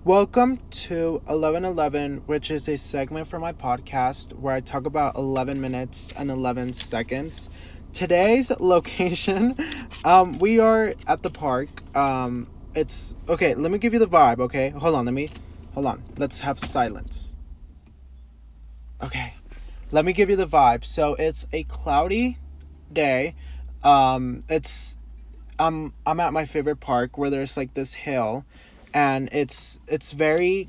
Welcome to 1111, which is a segment for my podcast where I talk about 11 minutes and 11 seconds. Today's location, we are at the park. It's okay, let me give you the vibe, okay? Hold on. Let's have silence. Okay. Let me give you the vibe. So it's a cloudy day. It's I'm at my favorite park where there's like this hill, and it's very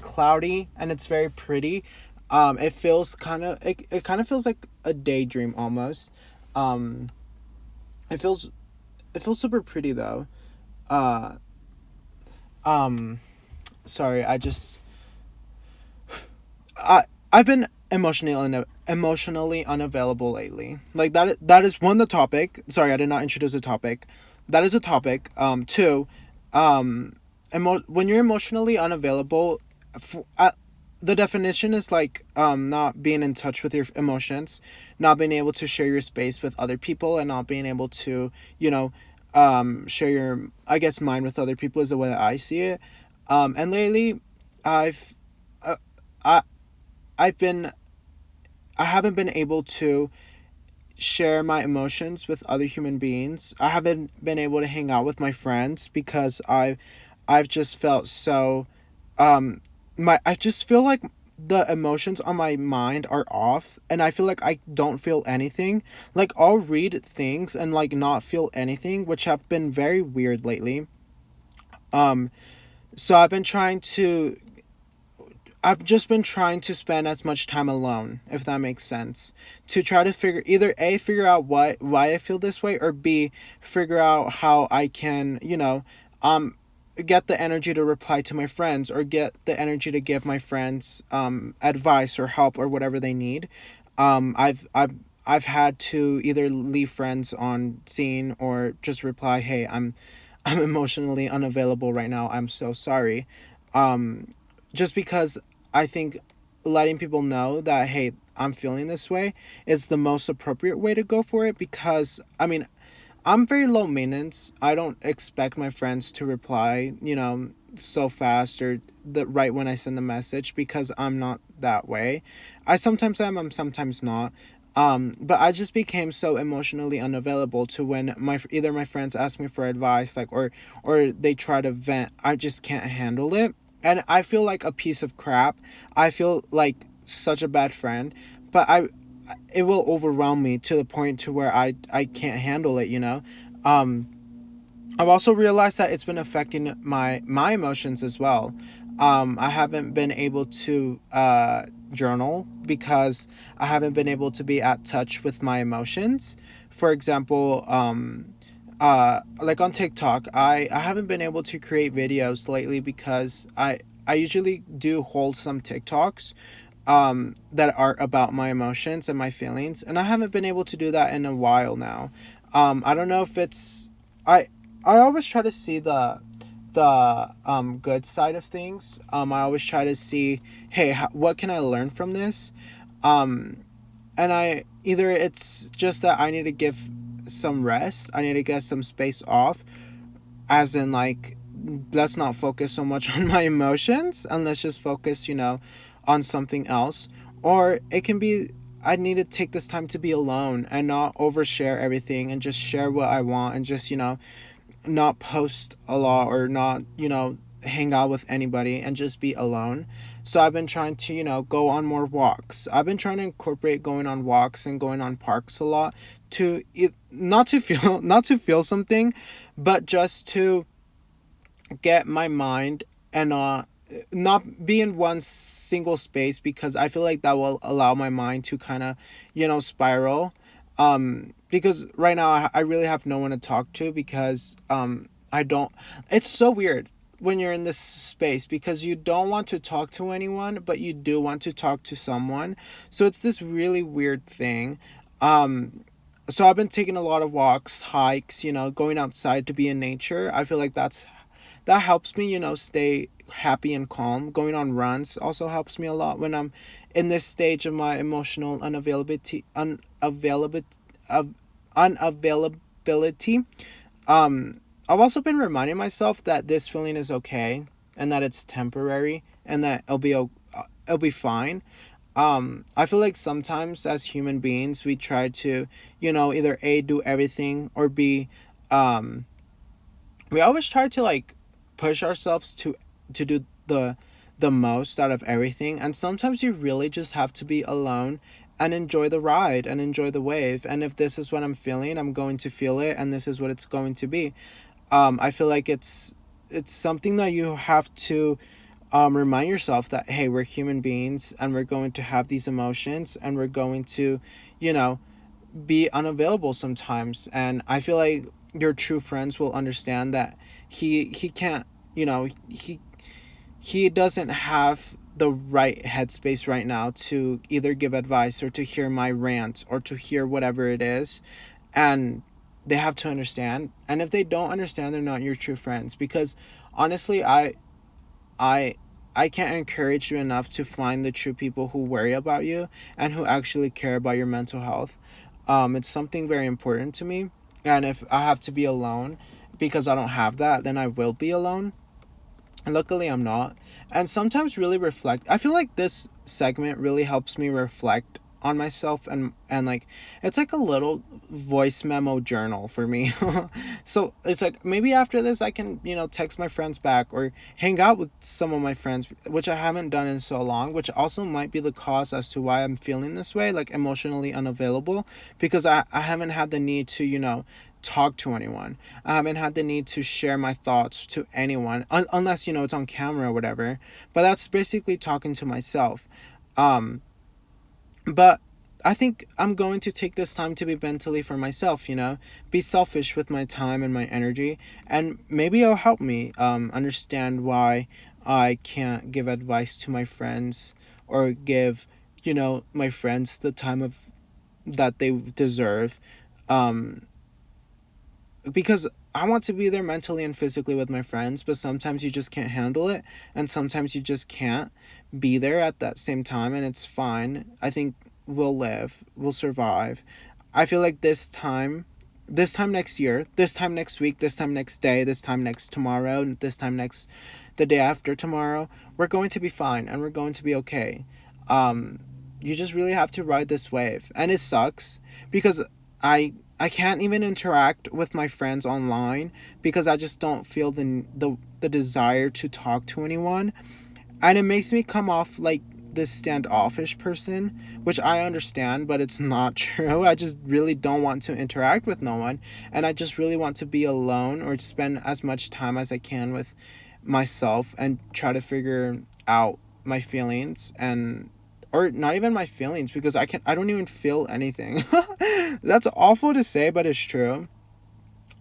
cloudy and it's very pretty. It kind of feels like a daydream almost. Um, it feels it feels super pretty though. Uh, um, Sorry, I I've been emotionally unavailable lately. Like that is one the topic. Sorry, I did not introduce the topic. That is a topic. Two, um, when you're emotionally unavailable, f- uh, the definition is like not being in touch with your emotions, not being able to share your space with other people, and not being able to share your I guess mind with other people is the way that I see it. And lately, I've uh, I I've been I haven't been able to share my emotions with other human beings. I haven't been able to hang out with my friends because I've just felt so um I just feel like the emotions on my mind are off, and I feel like I don't feel anything. Like I'll read things and like not feel anything, which have been very weird lately. Um so I've just been trying to spend as much time alone, if that makes sense, to try to figure out why I feel this way, or B, figure out how I can, um get the energy to reply to my friends, or get the energy to give my friends advice or help or whatever they need. I've had to either leave friends on scene or just reply, "Hey, I'm emotionally unavailable right now. I'm so sorry." Um just because I think letting people know that, hey, I'm feeling this way is the most appropriate way to go for it, because I mean, I'm very low maintenance. I don't expect my friends to reply, so fast, or the right when I send the message, because I'm not that way. I sometimes am, I'm sometimes not. But I just became so emotionally unavailable to when either my friends ask me for advice, like, or they try to vent. I just can't handle it, and I feel like a piece of crap. I feel like such a bad friend, but it will overwhelm me to the point to where I can't handle it. um I've also realized that it's been affecting my emotions as well. I haven't been able to journal because I haven't been able to be at touch with my emotions. For example, like on TikTok, I haven't been able to create videos lately because I usually do wholesome TikToks that are about my emotions and my feelings, and I haven't been able to do that in a while now. I don't know if it's I I always try to see the good side of things. I always try to see, hey, what can I learn from this? Um, and I either it's just that I need to give some rest. I need to get some space off, as in like, let's not focus so much on my emotions and let's just focus, on something else. Or it can be, I need to take this time to be alone and not overshare everything and just share what I want, and just, not post a lot, or not, hang out with anybody, and just be alone. So I've been trying to, go on more walks. I've been trying to incorporate going on walks and going on parks a lot, to not to feel not to feel something, but just to get my mind, and not be in one single space, because I feel like that will allow my mind to kind of, spiral. Because right now I really have no one to talk to, because I don't it's so weird when you're in this space, because you don't want to talk to anyone, but you do want to talk to someone. So it's this really weird thing. So I've been taking a lot of walks, hikes, going outside to be in nature. I feel like that helps me, stay happy and calm. Going on runs also helps me a lot when I'm in this stage of my emotional of unavailability. um I've also been reminding myself that this feeling is okay, and that it's temporary and that it'll be fine. I feel like sometimes as human beings we try to, either A, do everything, or B, um we always try to like push ourselves to do the most out of everything, and sometimes you really just have to be alone and enjoy the ride and enjoy the wave. And if this is what I'm feeling, I'm going to feel it, and this is what it's going to be. I feel like it's something that you have to remind yourself that, hey, we're human beings and we're going to have these emotions, and we're going to, you know be unavailable sometimes. And I feel like your true friends will understand that he can't, he doesn't have the right headspace right now to either give advice or to hear my rant or to hear whatever it is. And they have to understand. And if they don't understand, they're not your true friends. Because honestly, I I can't encourage you enough to find the true people who worry about you and who actually care about your mental health. It's something very important to me. And if I have to be alone because I don't have that, then I will be alone. And luckily, I'm not. And sometimes really reflect. I feel like this segment really helps me reflect on myself, and like it's like a little voice memo journal for me. So it's like maybe after this I can, text my friends back or hang out with some of my friends, which I haven't done in so long, which also might be the cause as to why I'm feeling this way, like emotionally unavailable, because I haven't had the need to, talk to anyone. I haven't had the need to share my thoughts to anyone, unless, it's on camera or whatever. But that's basically talking to myself. Um, but I think I'm going to take this time to be mentally for myself, be selfish with my time and my energy, and maybe it'll help me understand why I can't give advice to my friends or give, my friends the time of that they deserve. Um, because I want to be there mentally and physically with my friends, but sometimes you just can't handle it, and sometimes you just can't be there at that same time, and it's fine. I think we'll survive. I feel like this time next year, this time next week, this time next day, this time next tomorrow, this time next the day after tomorrow, we're going to be fine and we're going to be okay. Um, you just really have to ride this wave, and it sucks because I can't even interact with my friends online because I just don't feel the desire to talk to anyone, and it makes me come off like this standoffish person, which I understand, but it's not true. I just really don't want to interact with no one, and I just really want to be alone or spend as much time as I can with myself and try to figure out my feelings, and or not even my feelings, because I don't even feel anything. That's awful to say, but it's true.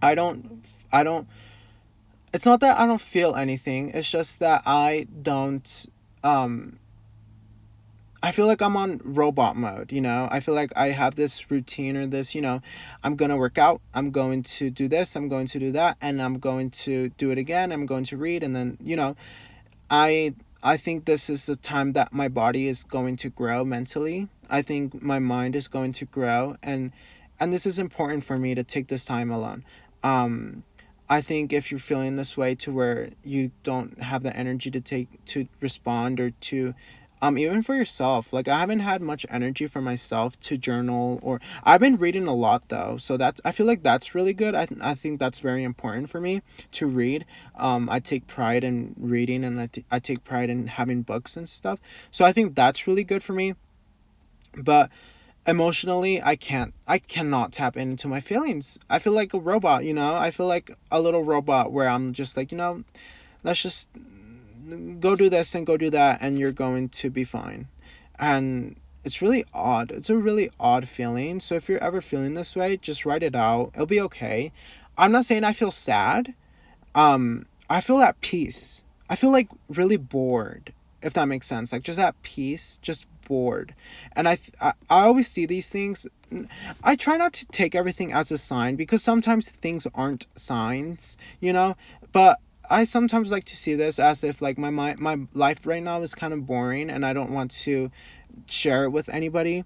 I don't it's not that I don't feel anything. It's just that um I feel like I'm on robot mode, I feel like I have this routine or this, I'm going to work out, I'm going to do this, I'm going to do that, and I'm going to do it again, I'm going to read, and then, I I think this is the time that my body is going to grow mentally. I think my mind is going to grow, and this is important for me to take this time alone. Um I think if you're feeling this way to where you don't have the energy to respond or to even for yourself, like I haven't had much energy for myself to journal, or I've been reading a lot though, so that's, I feel like that's really good. I think that's very important for me to read. I take pride in reading, and I take pride in having books and stuff, so I think that's really good for me. But emotionally, I cannot tap into my feelings. I feel like a robot, I feel like a little robot where I'm just like, let's just go do this and go do that, and you're going to be fine. And it's really odd. It's a really odd feeling. So if you're ever feeling this way, just write it out. It'll be okay. I'm not saying I feel sad. I feel at peace. I feel like really bored, if that makes sense. Like just at peace, just bored. And I always see these things. I try not to take everything as a sign, because sometimes things aren't signs, but I sometimes like to see this as if like my life right now is kind of boring, and I don't want to share it with anybody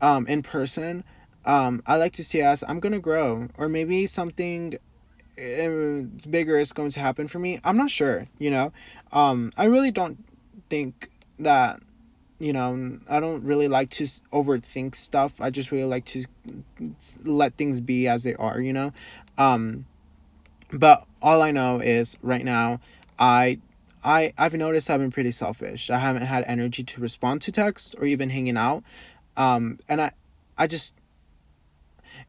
in person. I like to see it as I'm gonna grow, or maybe something bigger is going to happen for me, I'm not sure, you know. I really don't think that, you know, I don't really like to overthink stuff. I just really like to let things be as they are, you know. Um, but all I know is right now, I I've noticed I've been pretty selfish. I haven't had energy to respond to text or even hanging out. And I just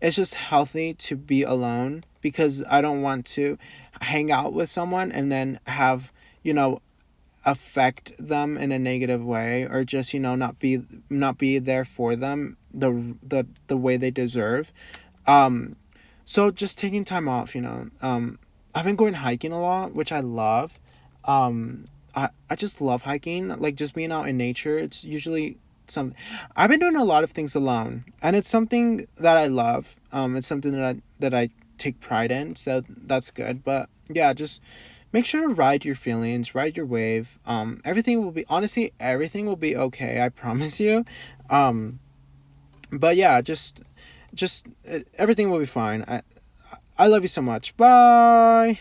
it's just healthy to be alone because I don't want to hang out with someone and then have, you know, affect them in a negative way, or just, you know, not be there for them the way they deserve. um so just taking time off, you know. I've been going hiking a lot, which I love. I just love hiking, like just being out in nature. It's usually some I've been doing a lot of things alone, and it's something that I love. It's something that I take pride in, so that's good. But yeah, just make sure to ride your feelings, ride your wave. Everything will be, honestly, everything will be okay, I promise you. um but yeah, just everything will be fine. I love you so much. Bye.